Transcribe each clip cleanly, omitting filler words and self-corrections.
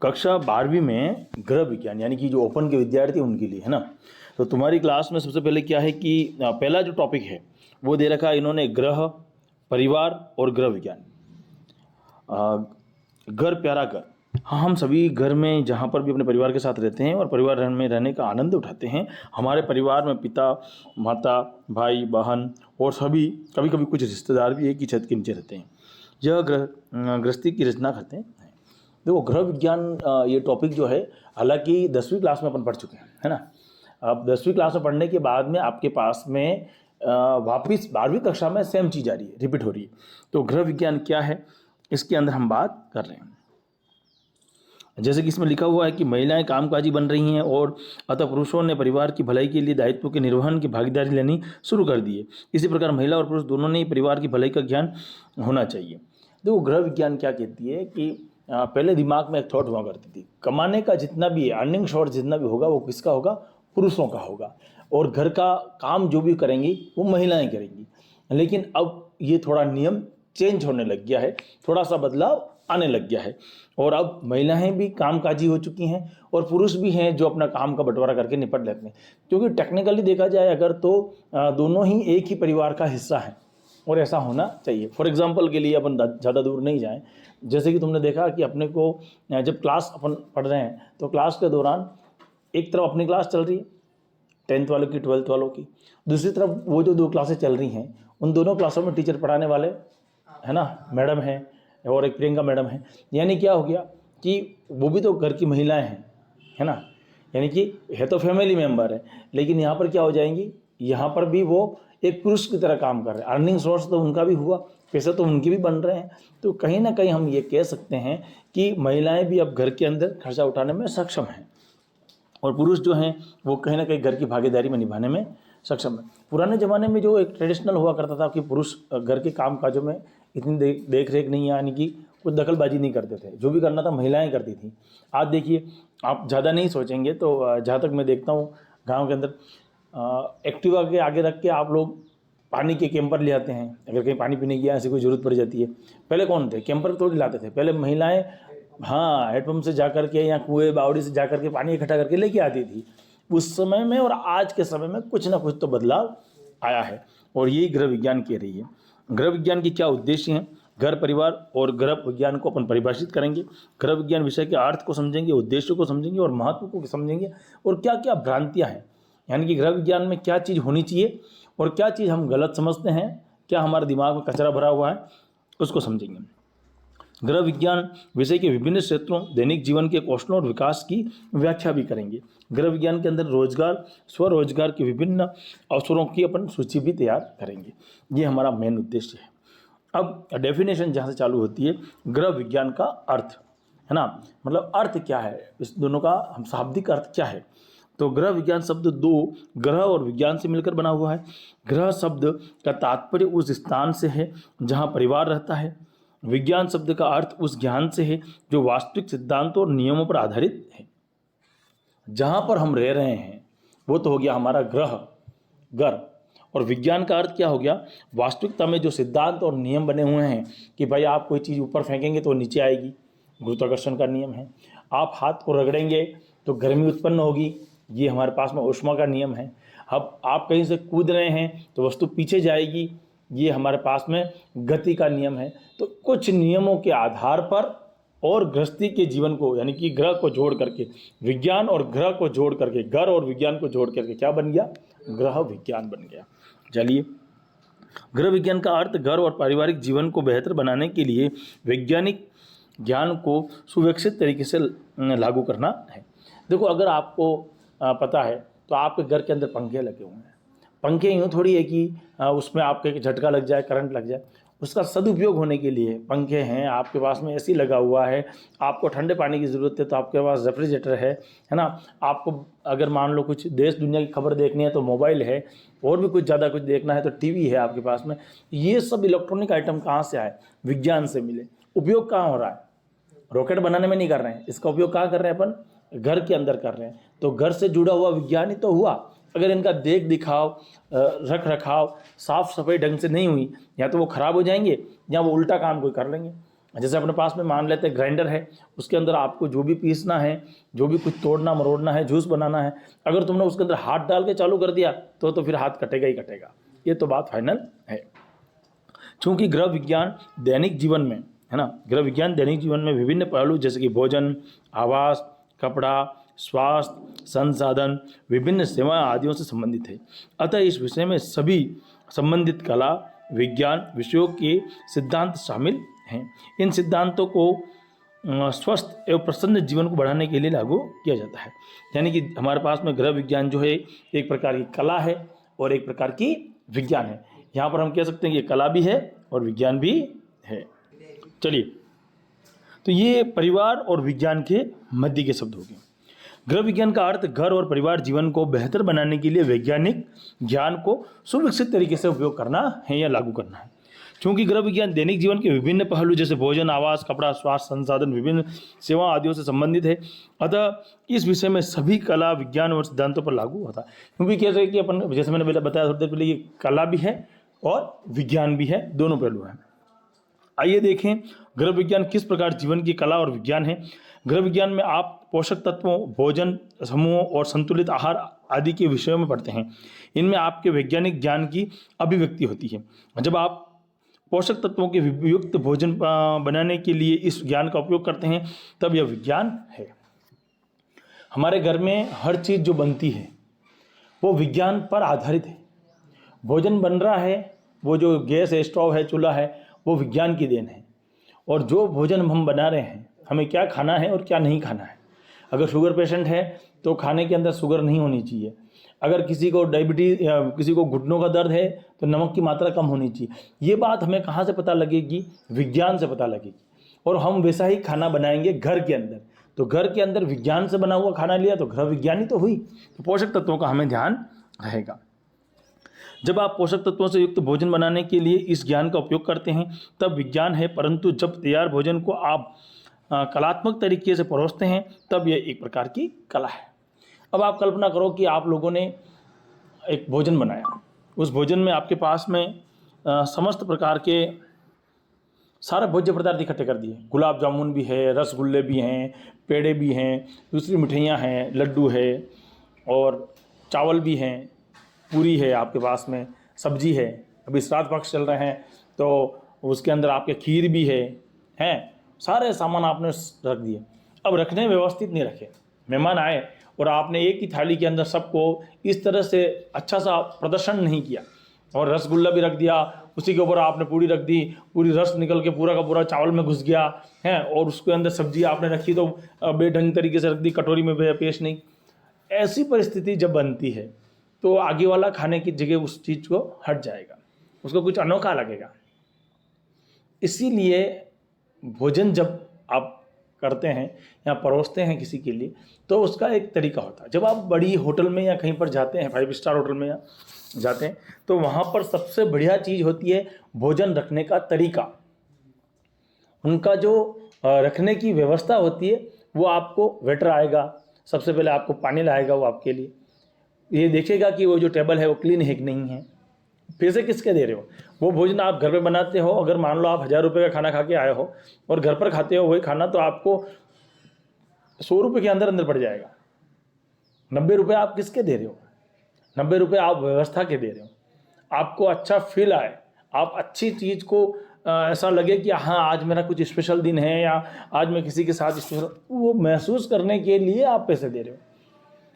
कक्षा 12वीं में गृह विज्ञान यानी कि जो ओपन के विद्यार्थी हैं उनके लिए है ना। तो तुम्हारी क्लास में सबसे पहले क्या है कि पहला जो टॉपिक है वो दे रखा है इन्होंने गृह, परिवार और गृह विज्ञान। घर प्यारा घर, हाँ हम सभी घर में जहाँ पर भी अपने परिवार के साथ रहते हैं और परिवार में रहने का आनंद उठाते हैं। हमारे परिवार में पिता, माता, भाई, बहन और सभी कभी कभी कुछ रिश्तेदार भी एक ही छत के नीचे रहते हैं। यह गृहस्थी की रचना करते हैं। देखो गृह विज्ञान ये टॉपिक जो है हालांकि 10वीं क्लास में अपन पढ़ चुके हैं है ना। अब 10वीं क्लास में पढ़ने के बाद में आपके पास में वापस 12वीं कक्षा में सेम चीज़ आ रही है, रिपीट हो रही है। तो गृह विज्ञान क्या है इसके अंदर हम बात कर रहे हैं। जैसे कि इसमें लिखा हुआ है कि महिलाएं कामकाजी बन रही हैं और अतः पुरुषों ने परिवार की भलाई के लिए दायित्व के निर्वहन की भागीदारी लेनी शुरू कर दी है। इसी प्रकार महिला और पुरुष दोनों ने ही परिवार की भलाई का ज्ञान होना चाहिए। देखो गृह विज्ञान क्या कहती है कि पहले दिमाग में एक थॉट हुआ करती थी, कमाने का जितना भी है, अर्निंग सोर्स जितना भी होगा वो किसका होगा, पुरुषों का होगा, और घर का काम जो भी करेंगी वो महिलाएं करेंगी। लेकिन अब ये थोड़ा नियम चेंज होने लग गया है, थोड़ा सा बदलाव आने लग गया है और अब महिलाएं भी कामकाजी हो चुकी हैं और पुरुष भी हैं जो अपना काम का बंटवारा करके निपट लेते हैं। क्योंकि टेक्निकली देखा जाए अगर तो दोनों ही एक ही परिवार का हिस्सा हैं और ऐसा होना चाहिए। फॉर एग्जांपल के लिए अपन ज़्यादा दूर नहीं जाएं, जैसे कि तुमने देखा कि अपने को जब क्लास अपन पढ़ रहे हैं तो क्लास के दौरान एक तरफ अपनी क्लास चल रही है 10th वालों की, 12th वालों की, दूसरी तरफ वो जो 2 क्लासें चल रही हैं उन दोनों क्लासों में टीचर पढ़ाने वाले है ना, मैडम हैं और एक प्रियंका मैडम है। यानी क्या हो गया कि वो भी तो घर की महिलाएं हैं है ना, यानी कि है तो फैमिली मेम्बर है, लेकिन यहाँ पर क्या हो जाएंगी, यहाँ पर भी वो एक पुरुष की तरह काम कर रहे हैं। अर्निंग सोर्स तो उनका भी हुआ, पैसे तो उनके भी बन रहे हैं। तो कहीं ना कहीं हम ये कह सकते हैं कि महिलाएं भी अब घर के अंदर खर्चा उठाने में सक्षम हैं और पुरुष जो हैं वो कहीं ना कहीं घर की भागीदारी में निभाने में सक्षम है। पुराने ज़माने में जो एक ट्रेडिशनल हुआ करता था कि पुरुष घर के काम काजों में इतनी देख रेख नहीं, यानी कि कुछ दखलबाजी नहीं करते थे, जो भी करना था महिलाएं करती थी। आज देखिए आप ज़्यादा नहीं सोचेंगे तो जहाँ तक मैं देखता हूँ गांव के अंदर एक्टिवा के आगे रख के आप लोग पानी के कैंपर ले आते हैं। अगर कहीं पानी पीने की ऐसी कोई ज़रूरत पड़ जाती है, पहले कौन थे, कैंपर तो लाते थे, पहले महिलाएं हाँ हेडपम्प से जा कर के या कुएँ बावड़ी से जा कर के पानी इकट्ठा करके लेके आती थी उस समय में। और आज के समय में कुछ ना कुछ तो बदलाव आया है और यही गृह विज्ञान कह रही है। गृह विज्ञान की क्या उद्देश्य हैं, घर, परिवार और गृह विज्ञान को अपन परिभाषित करेंगे। गृह विज्ञान विषय के अर्थ को समझेंगे, उद्देश्यों को समझेंगे और महत्व को समझेंगे और क्या क्या भ्रांतियाँ हैं, यानी कि गृह विज्ञान में क्या चीज़ होनी चाहिए और क्या चीज़ हम गलत समझते हैं, क्या हमारे दिमाग में कचरा भरा हुआ है, उसको समझेंगे। गृह विज्ञान विषय के विभिन्न क्षेत्रों, दैनिक जीवन के कौशलों और विकास की व्याख्या भी करेंगे। गृह विज्ञान के अंदर रोजगार, स्वरोजगार के विभिन्न अवसरों की अपन सूची भी तैयार करेंगे। ये हमारा मेन उद्देश्य है। अब डेफिनेशन जहाँ से चालू होती है, गृह विज्ञान का अर्थ है ना, मतलब अर्थ क्या है, इस दोनों का हम शाब्दिक अर्थ क्या है। तो गृह विज्ञान शब्द 2 ग्रह और विज्ञान से मिलकर बना हुआ है। गृह शब्द का तात्पर्य उस स्थान से है जहाँ परिवार रहता है। विज्ञान शब्द का अर्थ उस ज्ञान से है जो वास्तविक सिद्धांतों और नियमों पर आधारित है। जहाँ पर हम रह रहे हैं वो तो हो गया हमारा घर, और विज्ञान का अर्थ क्या हो गया, वास्तविकता में जो सिद्धांत और नियम बने हुए हैं कि भाई आप कोई चीज़ ऊपर फेंकेंगे तो नीचे आएगी, गुरुत्वाकर्षण का नियम है। आप हाथ को रगड़ेंगे तो गर्मी उत्पन्न होगी, ये हमारे पास में ऊष्मा का नियम है। अब आप कहीं से कूद रहे हैं तो वस्तु पीछे जाएगी, ये हमारे पास में गति का नियम है। तो कुछ नियमों के आधार पर और गृहस्थी के जीवन को, यानी कि ग्रह को जोड़ करके, विज्ञान और ग्रह को जोड़ करके, घर और विज्ञान को जोड़ करके क्या बन गया, ग्रह विज्ञान बन गया। चलिए, गृह विज्ञान का अर्थ घर और पारिवारिक जीवन को बेहतर बनाने के लिए वैज्ञानिक ज्ञान को सुव्यवस्थित तरीके से लागू करना है। देखो अगर आपको पता है तो आपके घर के अंदर पंखे लगे हुए हैं। पंखे यूँ थोड़ी है कि उसमें आपके झटका लग जाए, करंट लग जाए। उसका सदुपयोग होने के लिए पंखे हैं, आपके पास में एसी लगा हुआ है, आपको ठंडे पानी की ज़रूरत है तो आपके पास रेफ्रिजरेटर है ना। आपको अगर मान लो कुछ देश दुनिया की खबर देखनी है तो मोबाइल है, और भी कुछ ज़्यादा कुछ देखना है तो टीवी है आपके पास में। ये सब इलेक्ट्रॉनिक आइटम कहाँ से आए, विज्ञान से मिले। उपयोग कहाँ हो रहा है, रॉकेट बनाने में नहीं कर रहे हैं, इसका उपयोग कहाँ कर रहे हैं अपन, घर के अंदर कर रहे हैं। तो घर से जुड़ा हुआ विज्ञान ही तो हुआ। अगर इनका देख दिखाव, रख रखाव, साफ सफाई ढंग से नहीं हुई, या तो वो ख़राब हो जाएंगे या वो उल्टा काम कोई कर लेंगे। जैसे अपने पास में मान लेते हैं ग्राइंडर है, उसके अंदर आपको जो भी पीसना है, जो भी कुछ तोड़ना मरोड़ना है, जूस बनाना है, अगर तुमने उसके अंदर हाथ डाल के चालू कर दिया तो फिर हाथ कटेगा ही कटेगा। ये तो बात फाइनल है। चूँकि गृह विज्ञान दैनिक जीवन में, है ना, गृह विज्ञान दैनिक जीवन में विभिन्न पहलू जैसे कि भोजन, आवास, कपड़ा, स्वास्थ्य, संसाधन, विभिन्न सेवाएं आदियों से संबंधित है। अतः इस विषय में सभी संबंधित कला विज्ञान विषयों के सिद्धांत शामिल हैं। इन सिद्धांतों को स्वस्थ एवं प्रसन्न जीवन को बढ़ाने के लिए लागू किया जाता है। यानी कि हमारे पास में गृह विज्ञान जो है एक प्रकार की कला है और एक प्रकार की विज्ञान है। यहाँ पर हम कह सकते हैं कि कला भी है और विज्ञान भी है। चलिए, तो ये परिवार और विज्ञान के मध्य के शब्द हो गए। गृह विज्ञान का अर्थ घर और परिवार जीवन को बेहतर बनाने के लिए वैज्ञानिक ज्ञान को सुविकसित तरीके से उपयोग करना है या लागू करना है। क्योंकि गृह विज्ञान दैनिक जीवन के विभिन्न पहलू जैसे भोजन, आवास, कपड़ा, स्वास्थ्य, संसाधन, विभिन्न सेवा आदियों से संबंधित है। अतः इस विषय में सभी कला विज्ञान और सिद्धांतों पर लागू होता है। क्योंकि कह रहे हैं कि अपन, जैसे मैंने पहले बताया थोड़ी देर पहले, ये कला भी है और विज्ञान भी है, दोनों पहलू हैं। आइए देखें गृह विज्ञान किस प्रकार जीवन की कला और विज्ञान है। गृह विज्ञान में आप पोषक तत्वों, भोजन समूहों और संतुलित आहार आदि के विषयों में पढ़ते हैं। इनमें आपके वैज्ञानिक ज्ञान की अभिव्यक्ति होती है। जब आप पोषक तत्वों के युक्त भोजन बनाने के लिए इस ज्ञान का उपयोग करते हैं तब यह विज्ञान है। हमारे घर में हर चीज़ जो बनती है वो विज्ञान पर आधारित है। भोजन बन रहा है, वो जो गैस है, स्टोव है, चूल्हा है, वो विज्ञान की देन है। और जो भोजन हम बना रहे हैं, हमें क्या खाना है और क्या नहीं खाना है। अगर शुगर पेशेंट है तो खाने के अंदर शुगर नहीं होनी चाहिए। अगर किसी को डायबिटीज़ या किसी को घुटनों का दर्द है तो नमक की मात्रा कम होनी चाहिए। ये बात हमें कहाँ से पता लगेगी? विज्ञान से पता लगेगी। और हम वैसा ही खाना बनाएंगे घर के अंदर। तो घर के अंदर विज्ञान से बना हुआ खाना लिया तो गृह विज्ञान ही तो हुई। तो पोषक तत्वों का हमें ध्यान रहेगा। जब आप पोषक तत्वों से युक्त भोजन बनाने के लिए इस ज्ञान का उपयोग करते हैं तब विज्ञान है। परंतु जब तैयार भोजन को आप कलात्मक तरीके से परोसते हैं तब यह एक प्रकार की कला है। अब आप कल्पना करो कि आप लोगों ने एक भोजन बनाया। उस भोजन में आपके पास में समस्त प्रकार के सारे भोज्य पदार्थ इकट्ठे कर दिए। गुलाब जामुन भी है, रसगुल्ले भी हैं, पेड़े भी हैं, दूसरी मिठाइयाँ हैं, लड्डू है और चावल भी हैं, पूरी है आपके पास में, सब्जी है। अभी श्राद्ध पक्ष चल रहे हैं तो उसके अंदर आपके खीर भी है। सारे सामान आपने रख दिए। अब रखने व्यवस्थित नहीं रखे। मेहमान आए और आपने एक ही थाली के अंदर सबको इस तरह से अच्छा सा प्रदर्शन नहीं किया। और रसगुल्ला भी रख दिया, उसी के ऊपर आपने पूरी रख दी, पूरी रस निकल के पूरा का पूरा चावल में घुस गया है। और उसके अंदर सब्जी आपने रखी तो बेढंग तरीके से रख दी, कटोरी में पेश नहीं। ऐसी परिस्थिति जब बनती है तो आगे वाला खाने की जगह उस चीज़ को हट जाएगा, उसको कुछ अनोखा लगेगा। इसीलिए भोजन जब आप करते हैं या परोसते हैं किसी के लिए तो उसका एक तरीका होता है। जब आप बड़ी होटल में या कहीं पर जाते हैं, 5 स्टार होटल में या जाते हैं, तो वहाँ पर सबसे बढ़िया चीज़ होती है भोजन रखने का तरीका। उनका जो रखने की व्यवस्था होती है वो आपको वेटर आएगा, सबसे पहले आपको पानी लाएगा, वो आपके लिए ये देखेगा कि वो जो टेबल है वो क्लीन है कि नहीं है। पैसे किसके दे रहे हो? वो भोजन आप घर पे बनाते हो। अगर मान लो आप 1000 रुपये का खाना खा के आए हो और घर पर खाते हो वही खाना, तो आपको 100 रुपये के अंदर अंदर पड़ जाएगा। 90 रुपये आप किसके दे रहे हो? 90 रुपये आप व्यवस्था के दे रहे हो। आपको अच्छा फील आए, आप अच्छी चीज़ को ऐसा लगे कि हाँ आज मेरा कुछ स्पेशल दिन है या आज मैं किसी के साथ स्पेशल, वो महसूस करने के लिए आप पैसे दे रहे हो।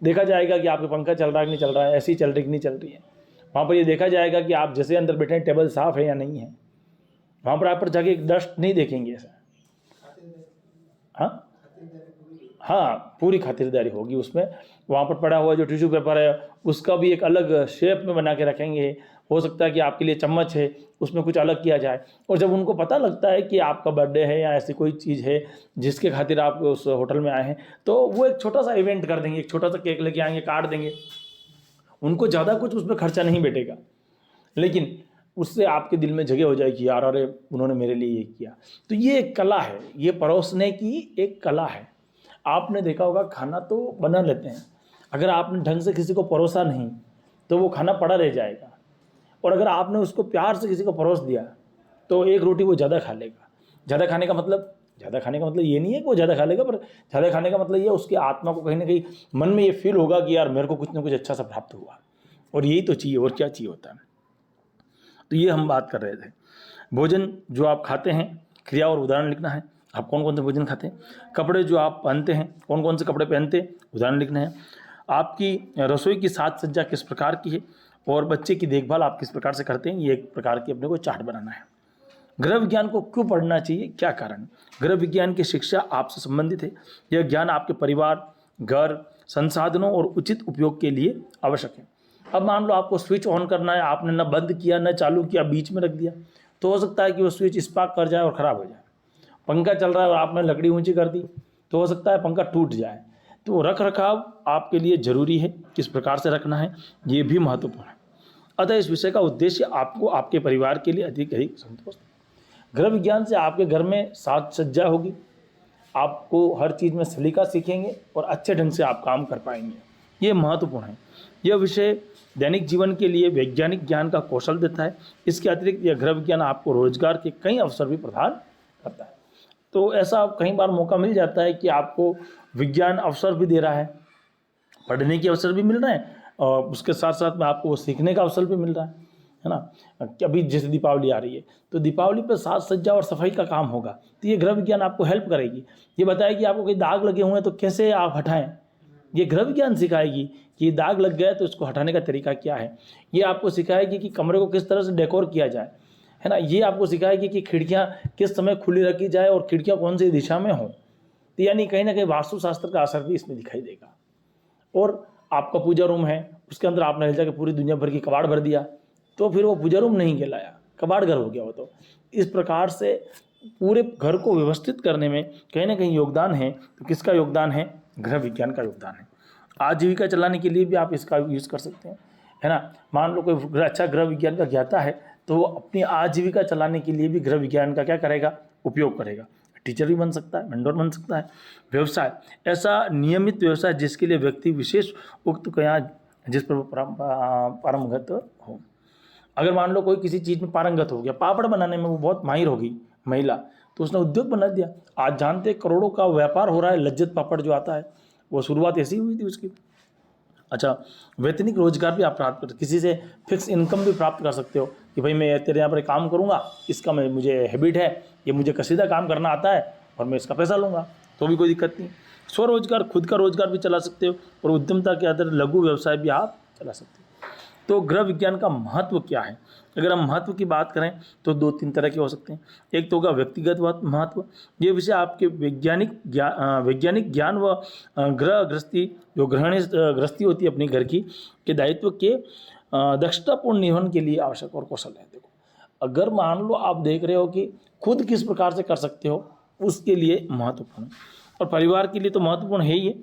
देखा जाएगा कि आपका पंखा चल रहा है कि नहीं चल रहा है, ऐसी चल रही कि नहीं चल रही है। वहाँ पर ये देखा जाएगा कि आप जैसे अंदर बैठे हैं टेबल साफ़ है या नहीं है। वहाँ पर आप पर जाके एक डस्ट नहीं देखेंगे ऐसा। हाँ, पूरी खातिरदारी होगी उसमें। वहाँ पर पड़ा हुआ जो टिश्यू पेपर है उसका भी एक अलग शेप में बना के रखेंगे। हो सकता है कि आपके लिए चम्मच है उसमें कुछ अलग किया जाए। और जब उनको पता लगता है कि आपका बर्थडे है या ऐसी कोई चीज़ है जिसके खातिर आप उस होटल में आए हैं, तो वो एक छोटा सा इवेंट कर देंगे, एक छोटा सा केक लेके आएंगे, काट देंगे। उनको ज़्यादा कुछ उसमें खर्चा नहीं बैठेगा, लेकिन उससे आपके दिल में जगह हो जाएगी, यार अरे उन्होंने मेरे लिए ये किया। तो ये एक कला है, ये परोसने की एक कला है। आपने देखा होगा खाना तो बना लेते हैं, अगर आपने ढंग से किसी को परोसा नहीं तो वो खाना पड़ा रह जाएगा। और अगर आपने उसको प्यार से किसी को परोस दिया तो एक रोटी वो ज़्यादा खा लेगा। ज़्यादा खाने का मतलब ये नहीं है कि वो ज़्यादा खा लेगा, पर ज़्यादा खाने का मतलब ये उसकी आत्मा को कहीं ना कहीं मन में ये फील होगा कि यार मेरे को कुछ ना कुछ अच्छा सा प्राप्त हुआ, और यही तो चाहिए, और क्या चाहिए होता है। तो ये हम बात कर रहे थे। भोजन जो आप खाते हैं, क्रिया और उदाहरण लिखना है। आप कौन कौन से भोजन खाते हैं। कपड़े जो आप पहनते हैं, कौन कौन से कपड़े पहनते हैं, उदाहरण लिखना है। आपकी रसोई की साज सज्जा किस प्रकार की है, और बच्चे की देखभाल आप किस प्रकार से करते हैं, ये एक प्रकार की अपने को चार्ट बनाना है। गृह विज्ञान को क्यों पढ़ना चाहिए, क्या कारण। गृह विज्ञान की शिक्षा आपसे संबंधित है। यह ज्ञान आपके परिवार, घर, संसाधनों और उचित उपयोग के लिए आवश्यक है। अब मान लो आपको स्विच ऑन करना है, आपने न बंद किया न चालू किया, बीच में रख दिया, तो हो सकता है कि वो स्विच स्पार्क कर जाए और ख़राब हो जाए। पंखा चल रहा है और आपने लकड़ी ऊंची कर दी, तो हो सकता है पंखा टूट जाए। तो रख रखाव आपके लिए जरूरी है, किस प्रकार से रखना है ये भी महत्वपूर्ण है। अतः इस विषय का उद्देश्य आपको आपके परिवार के लिए अधिक संतोष। गृह विज्ञान से आपके घर में साज सज्जा होगी, आपको हर चीज़ में सलीका सीखेंगे और अच्छे ढंग से आप काम कर पाएंगे, ये महत्वपूर्ण है। यह विषय दैनिक जीवन के लिए वैज्ञानिक ज्ञान का कौशल देता है। इसके अतिरिक्त यह गृह विज्ञान आपको रोजगार के कई अवसर भी प्रदान करता है। तो ऐसा कई बार मौका मिल जाता है कि आपको विज्ञान अवसर भी दे रहा है, पढ़ने के अवसर भी मिल रहे हैं, और उसके साथ साथ में आपको सीखने का अवसर भी मिल रहा है ना। कि अभी जैसे दीपावली आ रही है, तो दीपावली पर साज सज्जा और सफाई का काम होगा, तो ये गृह विज्ञान आपको हेल्प करेगी। ये बताएगी आपको कहीं दाग लगे हुए हैं तो कैसे आप हटाएं, ये गृह विज्ञान सिखाएगी कि दाग लग गया तो इसको हटाने का तरीका क्या है। ये आपको सिखाएगी कि कमरे को किस तरह से डेकोर किया जाए, है ना। ये आपको सिखाएगी कि खिड़कियाँ किस समय खुली रखी जाए और खिड़कियाँ कौन सी दिशा में हों। तो यानी कहीं ना कहीं वास्तुशास्त्र का असर भी इसमें दिखाई देगा। और आपका पूजा रूम है, उसके अंदर आपने ले जाकर पूरी दुनिया भर की कबाड़ भर दिया, तो फिर वो पूजा रूम नहीं कहलाया, कबाड़ घर हो गया वो। तो इस प्रकार से पूरे घर को व्यवस्थित करने में कहीं ना कहीं योगदान है। तो किसका योगदान है, गृह विज्ञान का योगदान है। आजीविका चलाने के लिए भी आप इसका यूज़ कर सकते हैं, है ना। मान लो कोई अच्छा गृह विज्ञान का ज्ञाता है, तो वो अपनी आजीविका चलाने के लिए भी गृह विज्ञान का क्या करेगा, उपयोग करेगा। टीचर भी बन सकता है, मेंडोर बन सकता है। व्यवसाय, ऐसा नियमित व्यवसाय जिसके लिए व्यक्ति विशेष उक्त क्या जिस पर पारंगत हो। अगर मान लो कोई किसी चीज़ में पारंगत हो गया, पापड़ बनाने में वो बहुत माहिर होगी महिला, तो उसने उद्योग बना दिया। आज जानते करोड़ों का व्यापार हो रहा है। लज्जत पापड़ जो आता है, वो शुरुआत ऐसी हुई थी उसकी। अच्छा, वैतनिक रोजगार भी आप प्राप्त कर, किसी से फिक्स इनकम भी प्राप्त कर सकते हो कि भाई मैं तेरे यहाँ पर काम करूँगा, इसका मुझे हैबिट है, ये मुझे कसीदा काम करना आता है और मैं इसका पैसा लूँगा, तो भी कोई दिक्कत नहीं। स्वरोजगार, खुद का रोजगार भी चला सकते हो, और उद्यमता के आधार लघु व्यवसाय भी आप चला सकते हो। तो गृह विज्ञान का महत्व क्या है। अगर हम महत्व की बात करें तो 2-3 तरह के हो सकते हैं। एक तो होगा व्यक्तिगत महत्व, ये विषय आपके वैज्ञानिक ज्ञान व गृह गृहस्थी, जो गृहस्थी होती है अपनी घर की, के दायित्व के दक्षतापूर्ण निर्वहन के लिए आवश्यक और कौशल है। देखो, अगर मान लो आप देख रहे हो कि खुद किस प्रकार से कर सकते हो, उसके लिए महत्वपूर्ण, और परिवार के लिए तो महत्वपूर्ण है ही है।